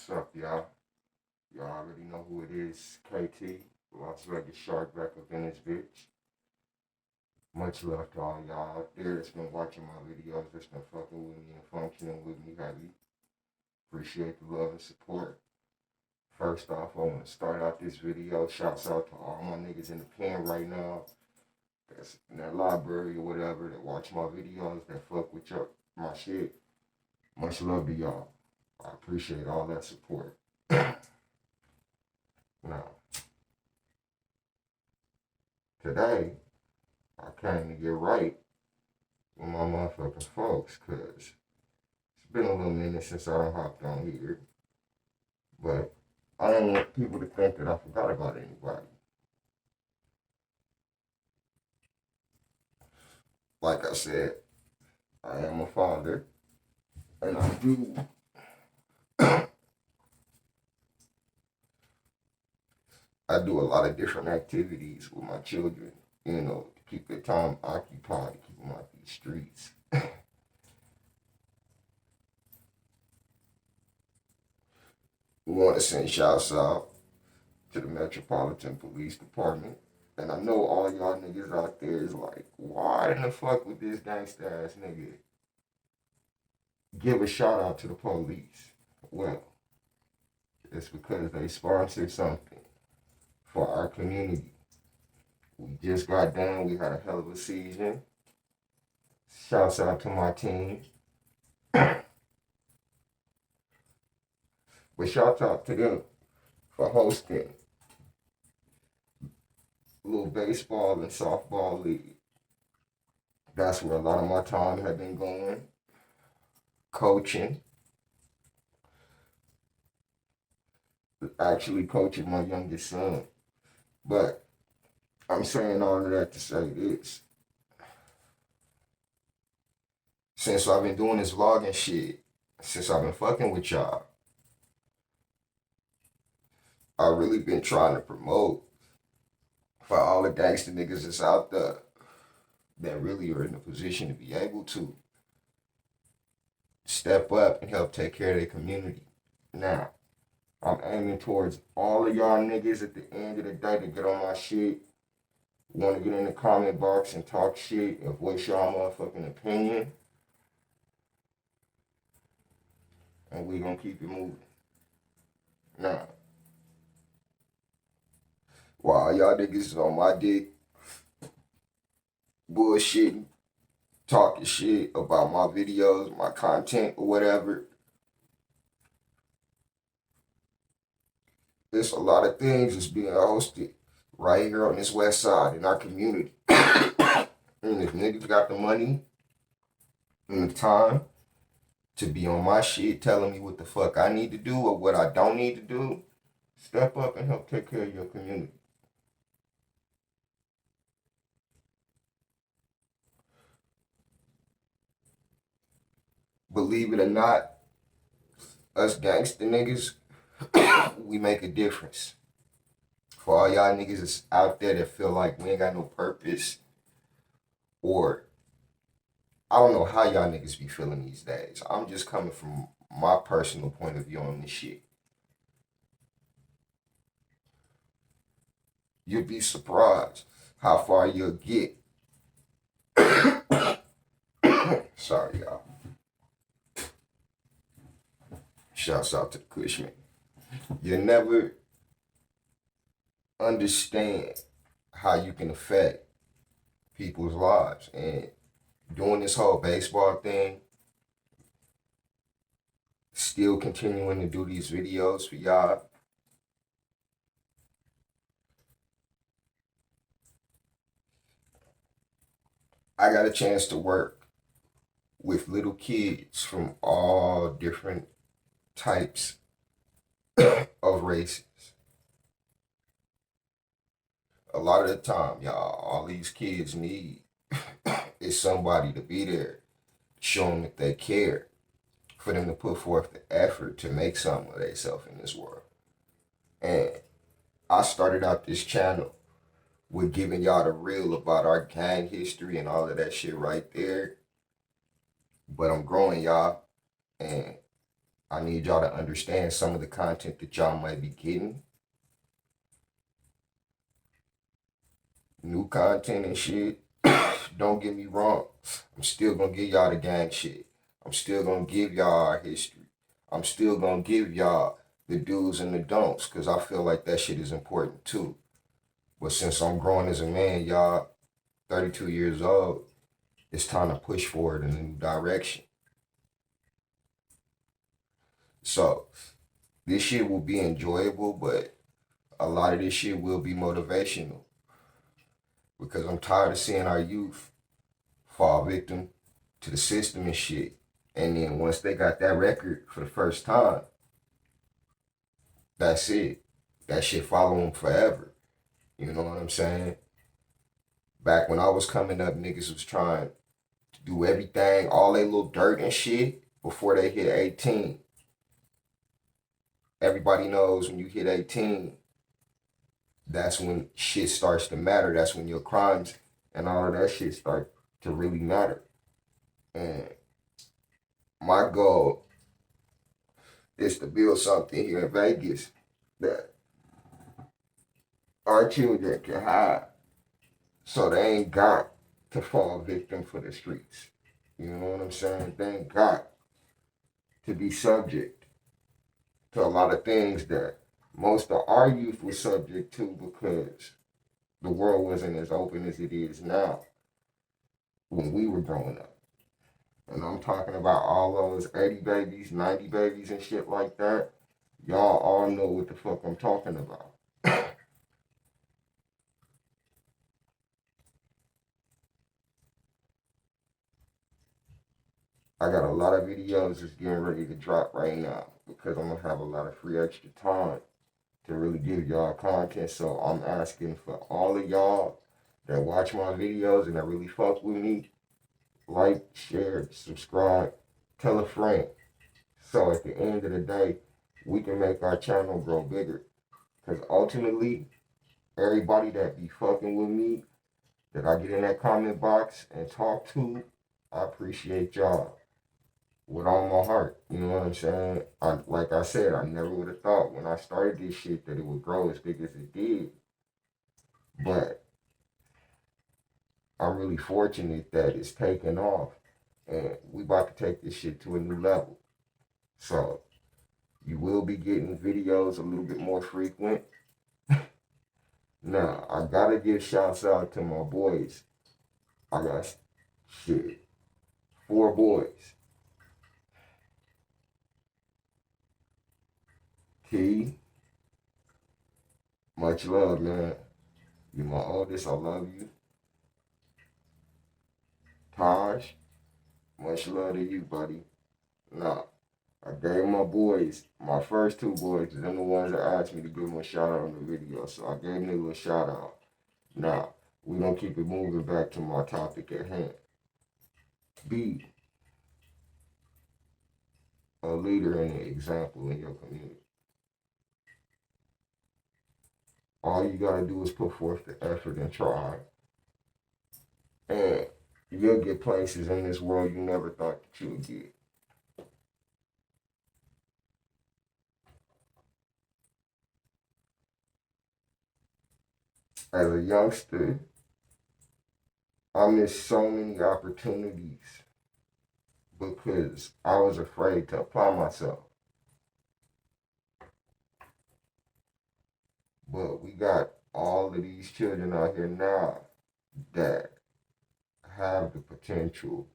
What's up, y'all? Y'all already know who it is. KT, Las Vegas Shark back up in this bitch. Much love to all y'all out there that's been watching my videos, that's been fucking with me and functioning with me heavy. Appreciate the love and support. First off, I want to start out this video. Shouts out to all my niggas in the pen right now, that's in that library or whatever, that watch my videos, that fuck with my shit. Much love to y'all. I appreciate all that support. Now, today, I came to get right with my motherfucking folks, cause it's been a little minute since I done hopped on here. But I don't want people to think that I forgot about anybody. Like I said, I am a father, and I do a lot of different activities with my children, to keep their time occupied, to keep them out these streets. We want to send shouts out to the Metropolitan Police Department. And I know all y'all niggas out there is like, why in the fuck would this gangsta ass nigga give a shout out to the police? Well, it's because they sponsored something for our community. We just got done. We had a hell of a season. Shouts out to my team. But shouts out to them for hosting a little baseball and softball league. That's where a lot of my time had been going. Coaching. Actually coaching my youngest son. But I'm saying all of that to say this. Since I've been doing this vlogging shit, since I've been fucking with y'all, I've really been trying to promote for all the gangster niggas that's out there that really are in a position to be able to step up and help take care of their community. Now, I'm aiming towards all of y'all niggas at the end of the day to get on my shit. Want to get in the comment box and talk shit and voice y'all motherfucking opinion. And we gonna keep it moving. Now, while y'all niggas is on my dick, bullshitting, talking shit about my videos, my content, or whatever, there's a lot of things that's being hosted right here on this west side in our community. And if niggas got the money and the time to be on my shit telling me what the fuck I need to do or what I don't need to do, step up and help take care of your community. Believe it or not, us gangster niggas, we make a difference. For all y'all niggas that's out there that feel like we ain't got no purpose, or I don't know how y'all niggas be feeling these days. I'm just coming from my personal point of view on this shit. You'll be surprised how far you'll get. Sorry, y'all. Shouts out to the Cushman. You'll never understand how you can affect people's lives. And doing this whole baseball thing, still continuing to do these videos for y'all, I got a chance to work with little kids from all different types of races. A lot of the time, y'all, all these kids need is somebody to be there, show them that they care, for them to put forth the effort to make something of themselves in this world. And I started out this channel with giving y'all the real about our gang history and all of that shit right there. But I'm growing, y'all, and I need y'all to understand some of the content that y'all might be getting. New content and shit. Don't get me wrong. I'm still gonna give y'all the gang shit. I'm still gonna give y'all our history. I'm still gonna give y'all the do's and the don'ts because I feel like that shit is important too. But since I'm growing as a man, y'all, 32 years old, it's time to push forward in a new direction. So this shit will be enjoyable, but a lot of this shit will be motivational because I'm tired of seeing our youth fall victim to the system and shit. And then once they got that record for the first time, that's it. That shit follow them forever. You know what I'm saying? Back when I was coming up, niggas was trying to do everything, all they little dirt and shit before they hit 18. Everybody knows when you hit 18, that's when shit starts to matter. That's when your crimes and all of that shit start to really matter. And my goal is to build something here in Vegas that our children can have so they ain't got to fall victim for the streets. You know what I'm saying? They ain't got to be subject to a lot of things that most of our youth was subject to because the world wasn't as open as it is now when we were growing up. And I'm talking about all those 80 babies, 90 babies, and shit like that. Y'all all know what the fuck I'm talking about. I got a lot of videos that's getting ready to drop right now because I'm gonna have a lot of free extra time to really give y'all content. So I'm asking for all of y'all that watch my videos and that really fuck with me, like, share, subscribe, tell a friend. So at the end of the day, we can make our channel grow bigger. Because ultimately, everybody that be fucking with me, that I get in that comment box and talk to, I appreciate y'all with all my heart. You know what I'm saying? Like I said, I never would have thought when I started this shit that it would grow as big as it did. But I'm really fortunate that it's taken off and we about to take this shit to a new level. So you will be getting videos a little bit more frequent. Now, I gotta give shouts out to my boys. I got shit, 4 boys. T, much love, man. You my oldest, I love you. Taj, much love to you, buddy. Nah, I gave my boys, my first 2 boys, them the ones that asked me to give them a shout out on the video. So I gave them a little shout out. Now, we gonna keep it moving back to my topic at hand. Be a leader and an example in your community. All you gotta do is put forth the effort and try. And you'll get places in this world you never thought that you would get. As a youngster, I missed so many opportunities because I was afraid to apply myself. But we got all of these children out here now that have the potential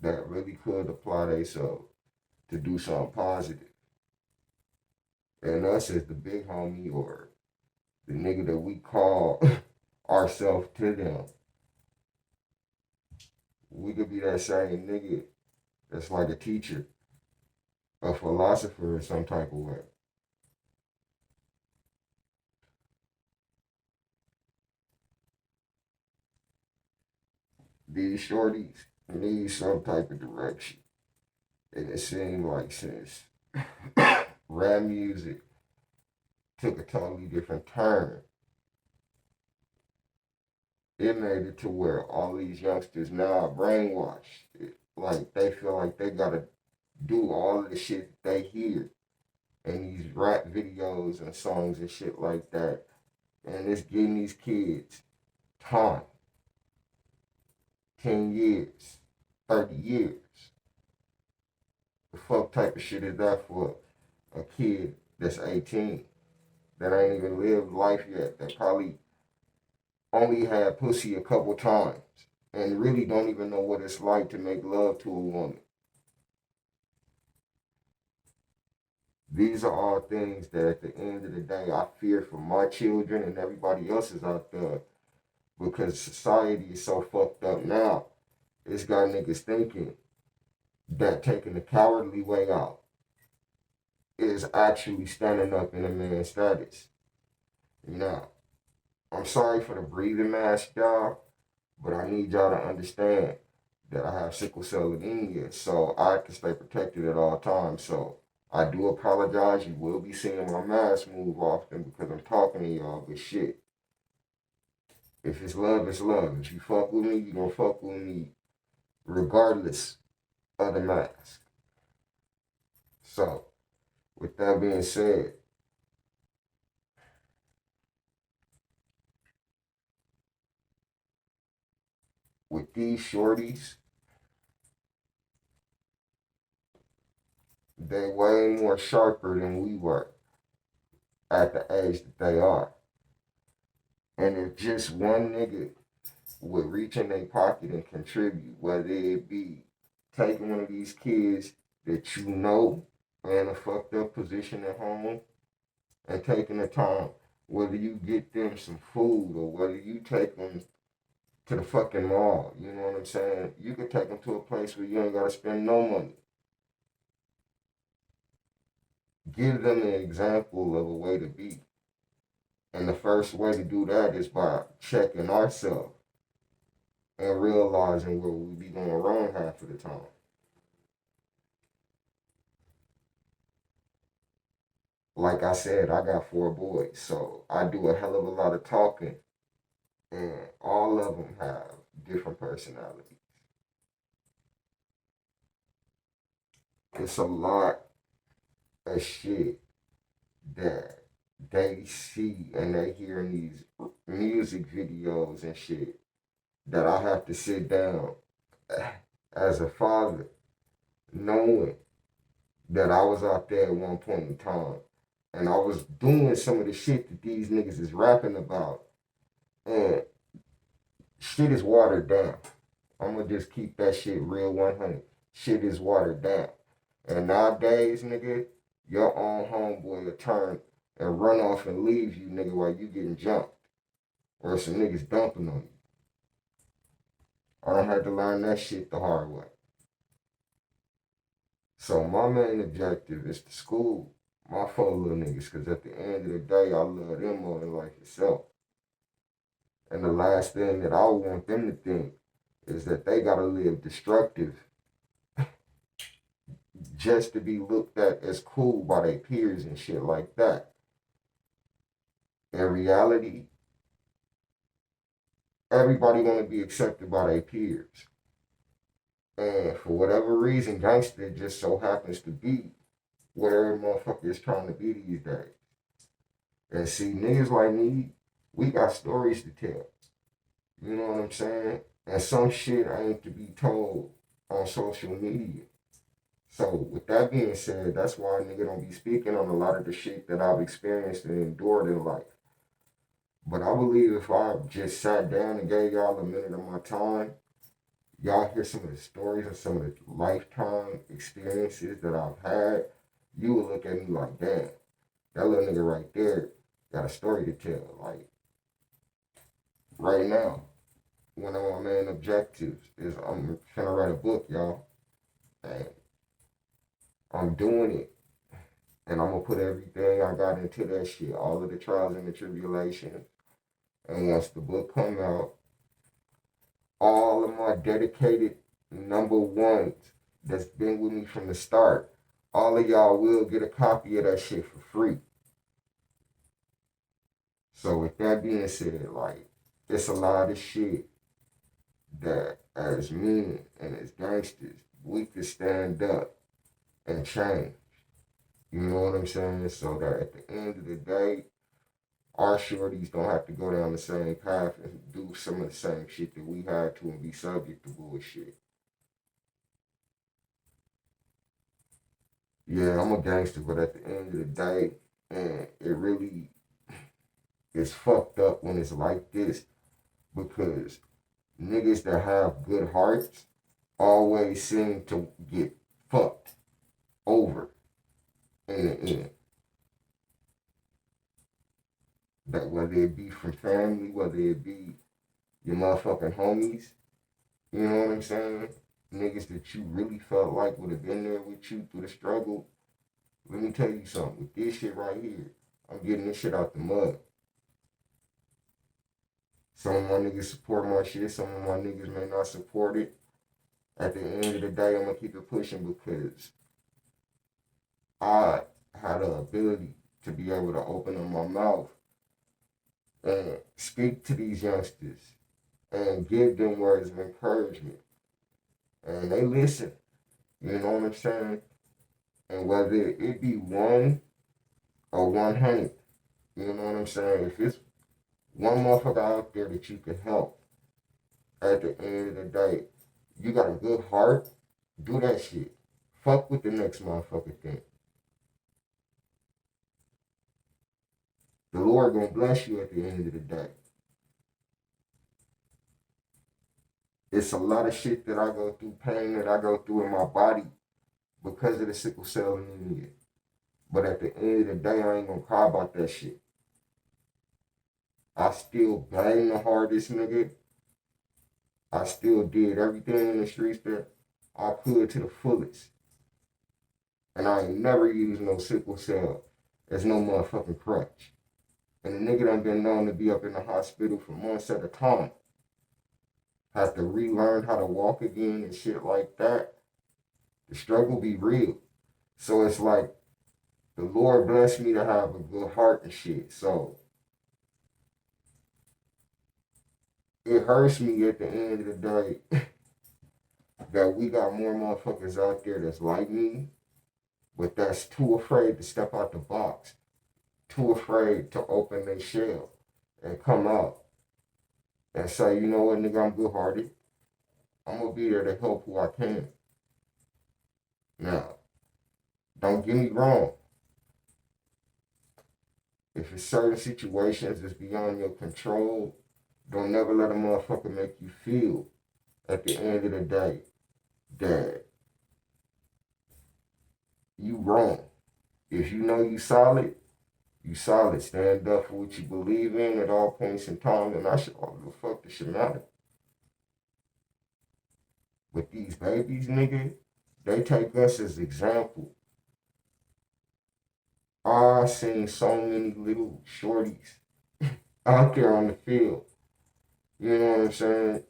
that really could apply themselves to do something positive. And us as the big homie or the nigga that we call ourselves to them, we could be that same nigga that's like a teacher, a philosopher in some type of way. These shorties need some type of direction. And it seemed like since rap music took a totally different turn, it made it to where all these youngsters now are brainwashed. Like they feel like they gotta do all of the shit that they hear in these rap videos and songs and shit like that. And it's getting these kids time, 10 years, 30 years. The fuck type of shit is that for a kid that's 18 that ain't even lived life yet, that probably only had pussy a couple times and really don't even know what it's like to make love to a woman? These are all things that at the end of the day I fear for my children and everybody else's out there, because society is so fucked up now. It's got niggas thinking that taking the cowardly way out is actually standing up in a man's status. You know, I'm sorry for the breathing mask, y'all, but I need y'all to understand that I have sickle cell anemia, so I can stay protected at all times. So I do apologize. You will be seeing my mask move often because I'm talking to y'all, but shit. If it's love, it's love. If you fuck with me, you gonna fuck with me regardless of the mask. So, with that being said, with these shorties, they way more sharper than we were at the age that they are. And if just one nigga would reach in their pocket and contribute, whether it be taking one of these kids that you know are in a fucked up position at home and taking the time, whether you get them some food or whether you take them to the fucking mall, you know what I'm saying? You could take them to a place where you ain't gotta spend no money. Give them an example of a way to be. And the first way to do that is by checking ourselves and realizing where we be going wrong half of the time. Like I said, I got 4 boys, so I do a hell of a lot of talking, and all of them have different personalities. It's a lot of shit that they see and they hear in these music videos and shit that I have to sit down as a father, knowing that I was out there at one point in time and I was doing some of the shit that these niggas is rapping about, and shit is watered down. I'm gonna just keep that shit real 100. Shit is watered down. And nowadays, nigga, your own homeboy will turn and run off and leave you, nigga, while you getting jumped. Or some niggas dumping on you. I had to learn that shit the hard way. So my main objective is to school my 4 little niggas, because at the end of the day, I love them more than life itself. And the last thing that I want them to think is that they gotta live destructive just to be looked at as cool by their peers and shit like that. In reality, everybody want to be accepted by their peers. And for whatever reason, gangster just so happens to be where every motherfucker is trying to be these days. And see, niggas like me, we got stories to tell. You know what I'm saying? And some shit ain't to be told on social media. So with that being said, that's why a nigga don't be speaking on a lot of the shit that I've experienced and endured in life. But I believe if I just sat down and gave y'all a minute of my time, y'all hear some of the stories and some of the lifetime experiences that I've had, you would look at me like, damn, that little nigga right there got a story to tell. Like, right now, one of my main objectives is I'm finna write a book, y'all. And I'm doing it. And I'm gonna put everything I got into that shit, all of the trials and the tribulations. And once the book come out, all of my dedicated number ones that's been with me from the start, all of y'all will get a copy of that shit for free. So with that being said, like, it's a lot of shit that as men and as gangsters, we could stand up and change. You know what I'm saying? So that at the end of the day, our shorties don't have to go down the same path and do some of the same shit that we had to and be subject to bullshit. Yeah, I'm a gangster, but at the end of the day, and it really is fucked up when it's like this because niggas that have good hearts always seem to get fucked over in the end. That whether it be from family, whether it be your motherfucking homies, you know what I'm saying? Niggas that you really felt like would have been there with you through the struggle. Let me tell you something. With this shit right here, I'm getting this shit out the mud. Some of my niggas support my shit. Some of my niggas may not support it. At the end of the day, I'm gonna keep it pushing because I had the ability to be able to open up my mouth and speak to these youngsters and give them words of encouragement. And they listen. You know what I'm saying? And whether it be one or 100, you know what I'm saying? If it's one motherfucker out there that you can help at the end of the day, you got a good heart, do that shit. Fuck with the next motherfucker thing. The Lord gonna bless you at the end of the day. It's a lot of shit that I go through, pain that I go through in my body because of the sickle cell anemia. But at the end of the day, I ain't gonna cry about that shit. I still bang the hardest nigga. I still did everything in the streets that I could to the fullest. And I ain't never used no sickle cell as no motherfucking crutch. And the nigga done been known to be up in the hospital for months at a time. Have to relearn how to walk again and shit like that. The struggle be real. So it's like the Lord blessed me to have a good heart and shit. So it hurts me at the end of the day that we got more motherfuckers out there that's like me, but that's too afraid to step out the box, too afraid to open their shell and come out and say, you know what, nigga, I'm good hearted. I'm gonna be there to help who I can. Now, don't get me wrong. If it's certain situations that's beyond your control, don't never let a motherfucker make you feel at the end of the day that you wrong. If you know you solid, you solid. Stand up for what you believe in at all points in time, and I should all the fuck this shit matter. But these babies, nigga, they take us as example. I seen so many little shorties out there on the field. You know what I'm saying?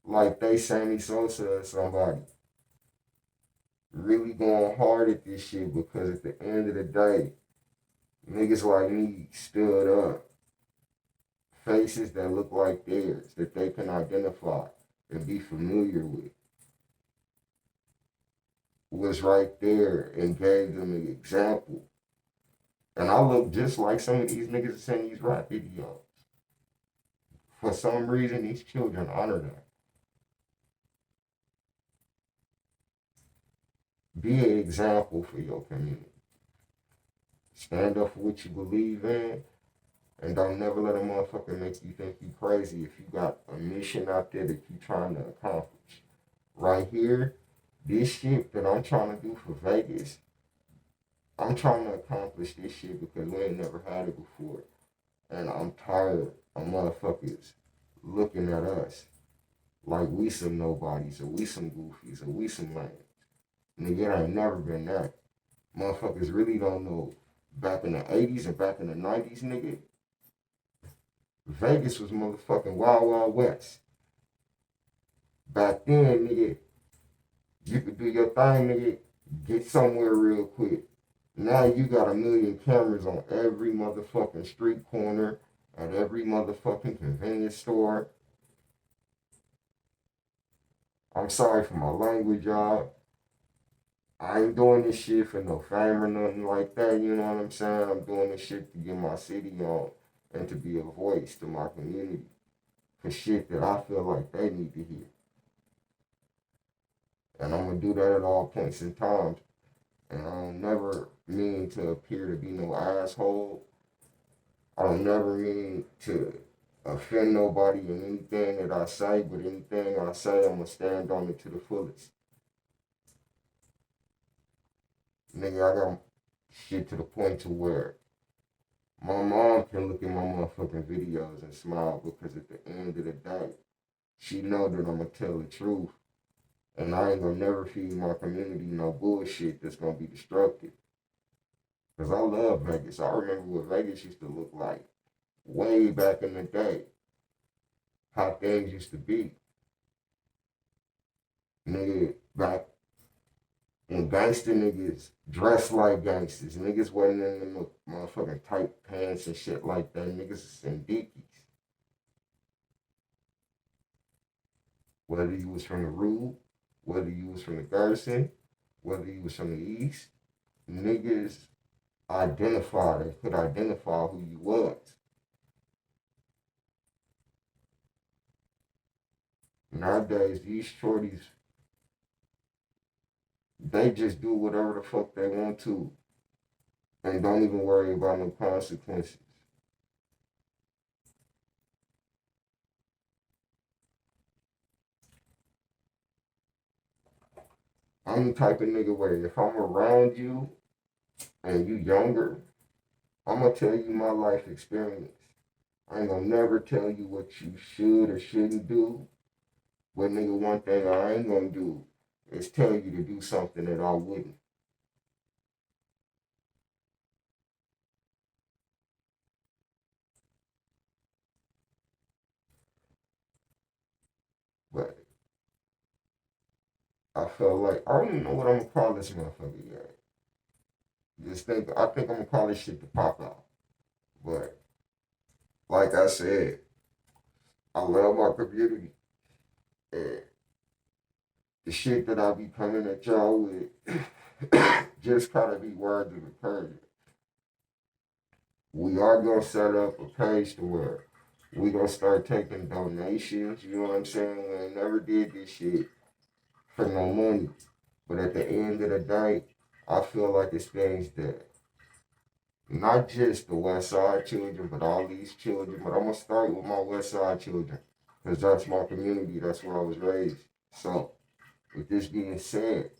Like they Sammy Sosa or somebody. Really going hard at this shit because at the end of the day, niggas like me stood up. Faces that look like theirs, that they can identify and be familiar with, was right there and gave them an example. And I look just like some of these niggas that's in these rap videos. For some reason, these children honor that. Be an example for your community. Stand up for what you believe in, and don't never let a motherfucker make you think you crazy if you got a mission out there that you trying to accomplish. Right here, this shit that I'm trying to do for Vegas, I'm trying to accomplish this shit because we ain't never had it before. And I'm tired of motherfuckers looking at us like we some nobodies or we some goofies or we some lames. Nigga, it ain't never been that. Motherfuckers really don't know. Back in the 80s and back in the 90s, nigga, Vegas was motherfucking Wild Wild West. Back then, nigga, you could do your thing, nigga, get somewhere real quick. Now you got a million cameras on every motherfucking street corner, at every motherfucking convenience store. I'm sorry for my language, y'all. I ain't doing this shit for no fame or nothing like that, you know what I'm saying? I'm doing this shit to get my city on and to be a voice to my community for shit that I feel like they need to hear. And I'm gonna do that at all points in times. And I don't never mean to appear to be no asshole. I don't never mean to offend nobody in anything that I say, but anything I say, I'm gonna stand on it to the fullest. Nigga, I got shit to the point to where my mom can look at my motherfucking videos and smile because at the end of the day, she know that I'm gonna tell the truth. And I ain't gonna never feed my community no bullshit that's gonna be destructive. Cause I love Vegas. I remember what Vegas used to look like way back in the day. How things used to be. Nigga, back when gangster niggas dressed like gangsters. Niggas wasn't in them motherfucking tight pants and shit like that. Niggas is in dickies. Whether you was from the Rue, whether you was from the Garrison, whether you was from the East, niggas identified and could identify who you was. Nowadays, these shorties, they just do whatever the fuck they want to and don't even worry about no consequences. I'm the type of nigga where if I'm around you and you younger, I'm gonna tell you my life experience. I ain't gonna never tell you what you should or shouldn't do. But nigga, one thing I ain't gonna do is tell you to do something that I wouldn't. But I felt like I don't even know what I'm gonna call this motherfucker yet. I think I'm gonna call this shit the pop out. But like I said, I love my community and the shit that I be coming at y'all with just kind of be words of encouragement. We are gonna set up a page to where we gonna start taking donations. You know what I'm saying? We ain't never did this shit for no money, but at the end of the day, I feel like it's things that not just the West Side children, but all these children. But I'm gonna start with my West Side children because that's my community. That's where I was raised. So, with this being said,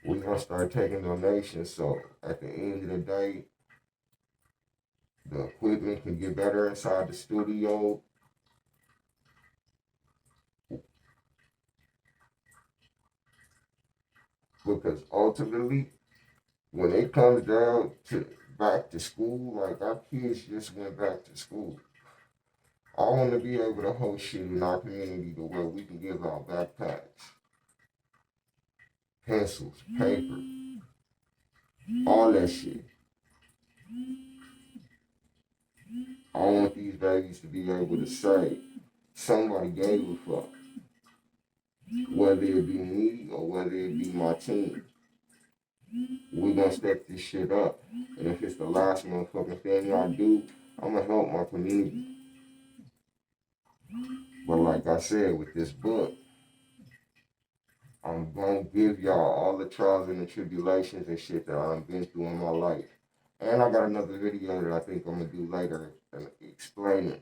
we're gonna start taking donations. So at the end of the day, the equipment can get better inside the studio. Because ultimately, when it comes down to back to school, like our kids just went back to school. I want to be able to host shit in our community to where we can give out backpacks, pencils, paper, all that shit. I want these babies to be able to say somebody gave a fuck, whether it be me or whether it be my team. We gonna step this shit up, and if it's the last motherfucking thing I do, I'm gonna help my community. But like I said, with this book, I'm gonna give y'all all the trials and the tribulations and shit that I've been through in my life. And I got another video that I think I'm gonna do later and explaining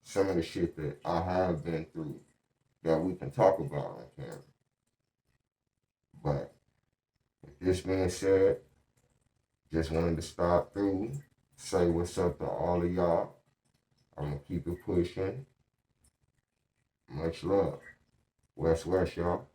some of the shit that I have been through that we can talk about on camera. But with this being said, just wanted to stop through, say what's up to all of y'all. I'm gonna keep it pushing. Much love. West West, y'all.